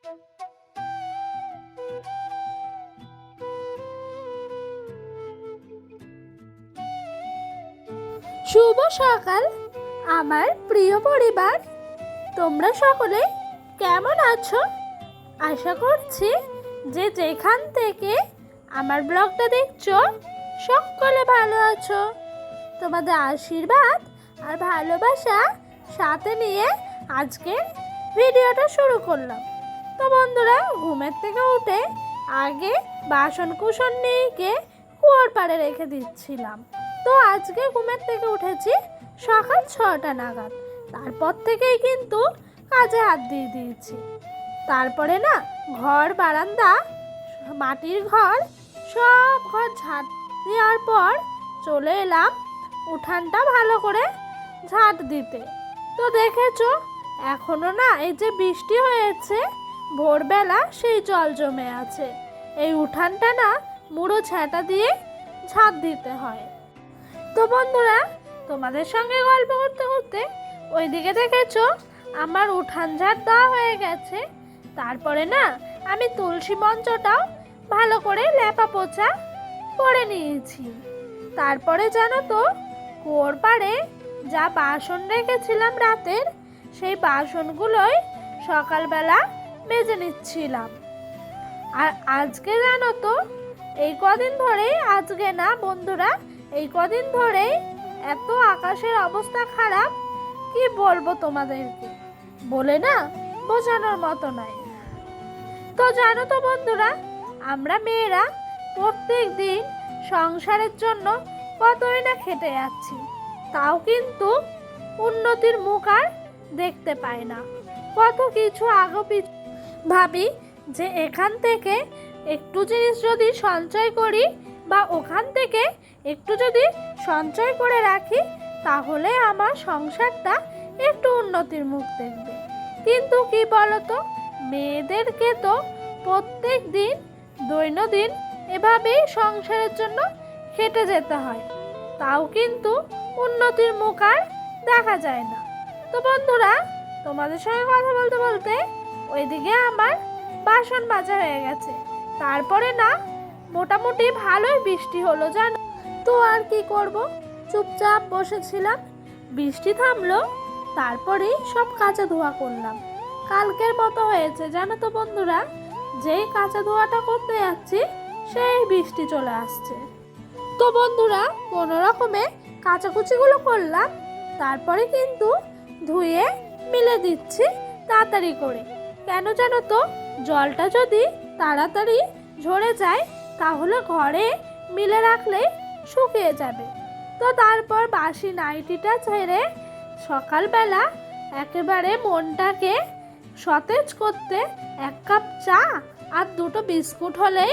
শুভ সকাল আমার প্রিয় পরিবার, তোমরা সকলে কেমন আছো? আশা করছি যে যেখান থেকে আমার ব্লগটা দেখছো সকলে ভালো আছো। তোমাদের আশীর্বাদ আর ভালোবাসা সাথে নিয়ে আজকের ভিডিওটা শুরু করলাম। তো বন্ধুরা, ঘুমের থেকে উঠে আগে বাসন কুসন নিয়ে গিয়ে কুয়োর পাড়ে রেখে দিচ্ছিলাম। তো আজকে ঘুমের থেকে উঠেছি সকাল 6টা নাগাদ। তারপর থেকেই কিন্তু কাজে হাত দিয়ে দিয়েছি। তারপরে না ঘর বারান্দা মাটির ঘর সব ঘর ঝাঁট দেওয়ার পর চলে এলাম উঠানটা ভালো করে ঝাঁট দিতে। তো দেখেছো এখনো না এই যে বৃষ্টি হয়েছে ভোরবেলা সেই জল জমে আছে। এই উঠানটা না মুড়ো ঝাঁটা দিয়ে ঝাঁট দিতে হয়। তো বন্ধুরা, তোমাদের সঙ্গে গল্প করতে করতে ওইদিকে দেখেছো আমার উঠান ঝাঁট দেওয়া হয়ে গেছে। তারপরে না আমি তুলসী মঞ্চটাও ভালো করে লেপা পোছা করে নিয়েছি। তারপরে জানো তো কুয়োর পাড়ে যা বাসন রেখেছিলাম রাতের, সেই বাসনগুলোই সকালবেলা মেজে নিচ্ছিলাম। আর আজকে জানো তো এই কদিন ধরেই, আজকে না বন্ধুরা, এই কদিন ধরেই এত আকাশের অবস্থা খারাপ, কি বলবো তোমাদেরকে, বলে না বোঝানোর মতো নয়। তো জানো তো বন্ধুরা, আমরা মেয়েরা প্রত্যেক দিন সংসারের জন্য কতই না খেটে যাচ্ছি, তাও কিন্তু উন্নতির মুখ আর দেখতে পাই না। কত কিছু আগো পিছু ভাবি যে এখান থেকে একটু জিনিস যদি সঞ্চয় করি বা ওখান থেকে একটু যদি সঞ্চয় করে রাখি, তাহলে আমার সংসারটা একটু উন্নতির মুখ দেখবে। কিন্তু কি বলতো, মেয়েদেরকে তো প্রত্যেক দিন দৈনন্দিন এভাবেই সংসারের জন্য খেটে যেতে হয়, তাও কিন্তু উন্নতির মুখ আর দেখা যায় না। তো বন্ধুরা, তোমাদের সঙ্গে কথা বলতে বলতে ওইদিকে আমার বাসন মাজা হয়ে গেছে। তারপরে না মোটামুটি ভালোই বৃষ্টি হলো জানো তো। আর কি করব, চুপচাপ বসেছিলাম। বৃষ্টি থামলো, তারপরেই সব কাঁচা ধোয়া করলাম। কালকের মতো হয়েছে জানো তো বন্ধুরা, যেই কাঁচা ধোয়াটা করতে যাচ্ছি সেই বৃষ্টি চলে আসছে। তো বন্ধুরা, কোনো রকমে কাচাকুচিগুলো করলাম, তারপরে কিন্তু ধুয়ে মিলে দিচ্ছি তাড়াতাড়ি করে। কেন জানো তো, জলটা যদি তাড়াতাড়ি ঝরে যায় তাহলে ঘরে মিলে রাখলেই শুকিয়ে যাবে। তো তারপর বাসি নাইটিটা ছেড়ে সকালবেলা একেবারে মনটাকে সতেজ করতে 1 কাপ চা আর 2টো বিস্কুট হলেই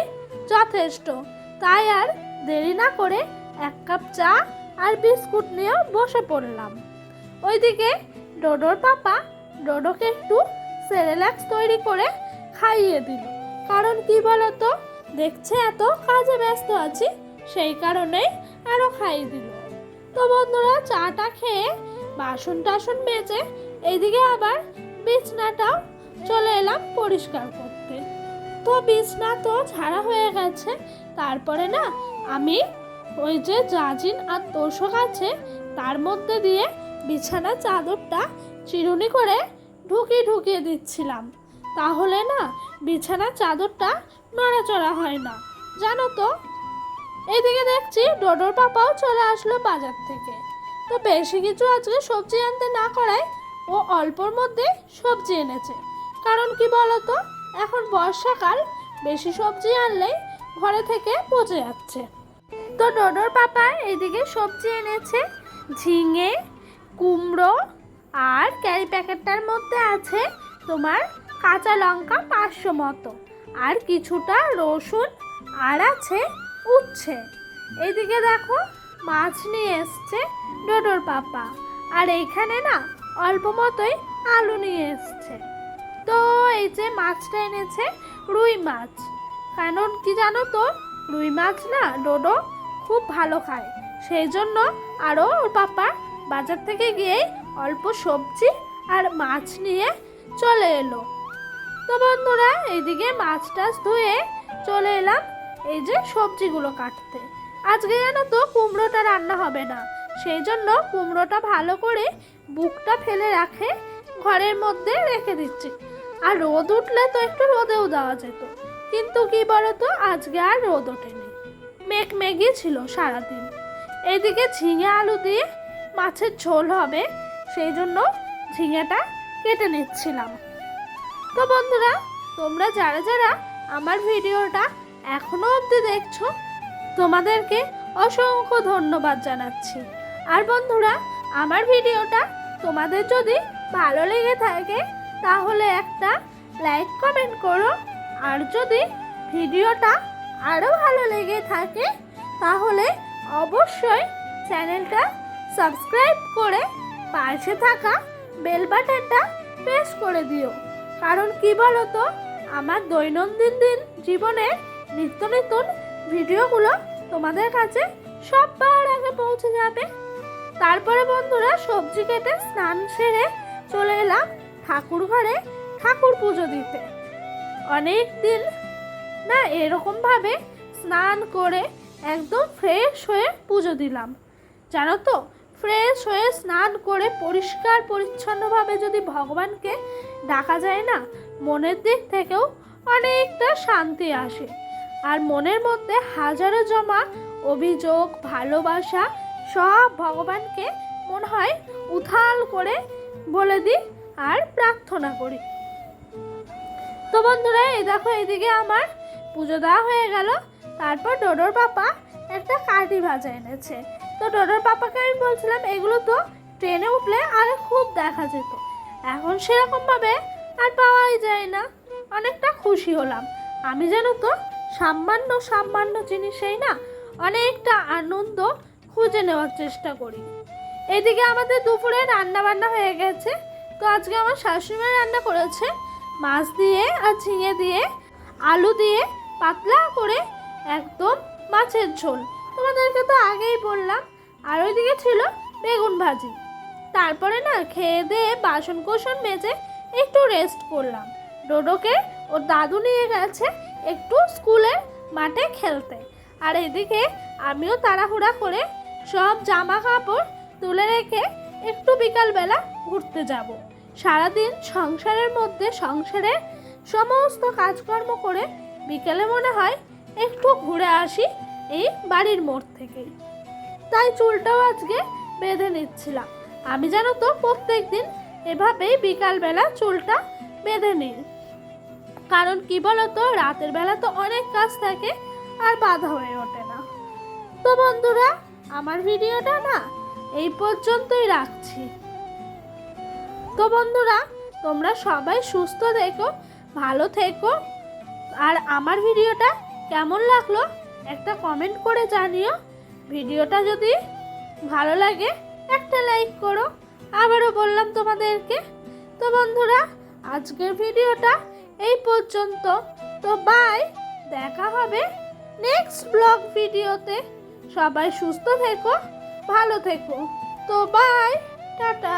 যথেষ্ট। তাই আর দেরি না করে 1 কাপ চা আর বিস্কুট নিয়েও বসে পড়লাম। ওইদিকে ডোডোর পাপা ডোডোকে একটু সেরেল্যাক্স তৈরি করে খাইয়ে দিল। কারণ কি বলতো, দেখছে এত কাজে ব্যস্ত আছি, সেই কারণেই আরও খাইয়ে দিল। তো বন্ধুরা, চাটা খেয়ে বাসন টাসন মেজে এইদিকে আবার বিছনাটাও চলে এলাম পরিষ্কার করতে। তো বিছনা তো ঝাড়া হয়ে গেছে। তারপরে না আমি ওই যে জাজিন আর তোষক আছে তার মধ্যে দিয়ে বিছানার চাদরটা চিরুনি করে ঢুকিয়ে দিচ্ছিলাম, তাহলে না বিছানার চাদরটা নড়াচড়া হয় না জানো তো। এইদিকে দেখছি ডোডোর পাপাও চলে আসলো বাজার থেকে। তো বেশি কিছু আজকে সবজি আনতে না করায় ও অল্পর মধ্যে সবজি এনেছে। কারণ কি বলতো, এখন বর্ষাকাল, বেশি সবজি আনলেই ঘরে থেকে পচে যাচ্ছে। তো ডোডোর পাপা এইদিকে সবজি এনেছে ঝিঙে, কুমড়ো, আর ক্যারি প্যাকেটটার মধ্যে আছে তোমার কাঁচা লঙ্কা 500 মতো, আর কিছুটা রসুন, আর আছে উচ্ছে। এইদিকে দেখো মাছ নিয়ে এসছে ডোডোর পাপা, আর এইখানে না অল্প মতোই আলু নিয়ে এসছে। তো এই যে মাছটা এনেছে রুই মাছ। কারণ কি জানো তো, রুই মাছ না ডোডো খুব ভালো খায়, সেই জন্য আরও ওর পাপা বাজার থেকে গিয়ে অল্প সবজি আর মাছ নিয়ে চলে এলো। তো বন্ধুরা এইদিকে মাছ টাছ ধুয়ে চলে এলাম এই যে সবজিগুলো কাটতে। আজকে জানো তো কুমড়োটা রান্না হবে না, সেই জন্য কুমড়োটা ভালো করে বুকটা ফেলে রাখে ঘরের মধ্যে রেখে দিচ্ছি। আর রোদ উঠলে তো একটু রোদেও দেওয়া যেত, কিন্তু কি বলতো আজকে আর রোদ ওঠেনি, মেঘমেঘই ছিল সারাদিন। এইদিকে ঝিঙে আলু দিয়ে মাছের ঝোল হবে, সেই জন্য ঝিঙেটা কেটে নিচ্ছিলাম। তো বন্ধুরা তোমরা যারা যারা আমার ভিডিওটা এখনো অবধি দেখছো তোমাদেরকে অসংখ্য ধন্যবাদ জানাচ্ছি। আর বন্ধুরা আমার ভিডিওটা তোমাদের যদি ভালো লেগে থাকে তাহলে একটা লাইক কমেন্ট করো, আর যদি ভিডিওটা আরও ভালো লেগে থাকে তাহলে অবশ্যই চ্যানেলটা সাবস্ক্রাইব করে পাশে থাকা বেল বাটনটা প্রেস করে দিও। কারণ কি বলো তো আমার দৈনন্দিন জীবনের নিত্য নতুন ভিডিওগুলো তোমাদের কাছে সবার আগে পৌঁছে যাবে। তারপরে বন্ধুরা সবজি কেটে স্নান সেরে চলে এলাম ঠাকুর ঘরে ঠাকুর পুজো দিতে। অনেক দিন না এরকমভাবে স্নান করে একদম ফ্রেশ হয়ে পুজো দিলাম। জানো তো ফ্রেশ হয়ে স্নান করে পরিষ্কার পরিচ্ছন্নভাবে যদি ভগবানকে ডাকা যায় না, মনের দিক থেকেও অনেকটা শান্তি আসে। আর মনের মধ্যে হাজারো জমা অভিযোগ ভালোবাসা সব ভগবানকে মনে হয় উথাল করে বলে দিই আর প্রার্থনা করি। তো বন্ধুরা এই দেখো এদিকে আমার পুজো দেওয়া হয়ে গেল। তারপর ডোডোর পাপা একটা কাঠি ভাজা এনেছে। তো ডোডোর পাপাকে আমি বলছিলাম এগুলো তো ট্রেনে উঠলে আগে খুব দেখা যেত, এখন সেরকমভাবে আর পাওয়াই যায় না। অনেকটা খুশি হলাম। আমি জানো তো সামান্য জিনিসেই না অনেকটা আনন্দ খুঁজে নেওয়ার চেষ্টা করি। এদিকে আমাদের দুপুরে রান্না বান্না হয়ে গেছে। তো আজকে আমার শাশুড়ি রান্না করেছে মাছ দিয়ে আর ঝিঙে দিয়ে আলু দিয়ে পাতলা করে একদম মাছের ঝোল, তোমাদেরকে তো আগেই বললাম। আর ওইদিকে ছিল বেগুন ভাজি। তারপরে না খেয়ে দিয়ে বাসন কোসন মেজে একটু রেস্ট করলাম। ডোডোকে ওর দাদু নিয়ে গেছে একটু স্কুলের মাঠে খেলতে। আর এদিকে আমিও তাড়াহুড়া করে সব জামা কাপড় তুলে রেখে একটু বিকালবেলা ঘুরতে যাব। সারাদিন সংসারের মধ্যে সংসারের সমস্ত কাজকর্ম করে বিকেলে মনে হয় একটু ঘুরে আসি এই বাড়ির মোড় থেকেই। তাই চুলটাও আজকে বেঁধে নিচ্ছিলাম। আমি জানো তো প্রত্যেক দিন এভাবেই বিকালবেলা চুলটা বেঁধে নিই, কারণ কি বলতো রাতের বেলা তো অনেক কাজ থাকে আর বাধা হয়ে ওঠে না। তো বন্ধুরা আমার ভিডিওটা না এই পর্যন্তই রাখছি। তো বন্ধুরা তোমরা সবাই সুস্থ থেকো, ভালো থেকো। আর আমার ভিডিওটা কেমন লাগলো একটা কমেন্ট করে জানিও। ভিডিওটা যদি ভালো লাগে একটা লাইক করো, আবারও বললাম তোমাদেরকে। তো বন্ধুরা আজকের ভিডিওটা এই পর্যন্ত। তো বাই, দেখা হবে নেক্সট ব্লগ ভিডিওতে। সবাই সুস্থ থেকো, ভালো থেকো। তো বাই, টাটা।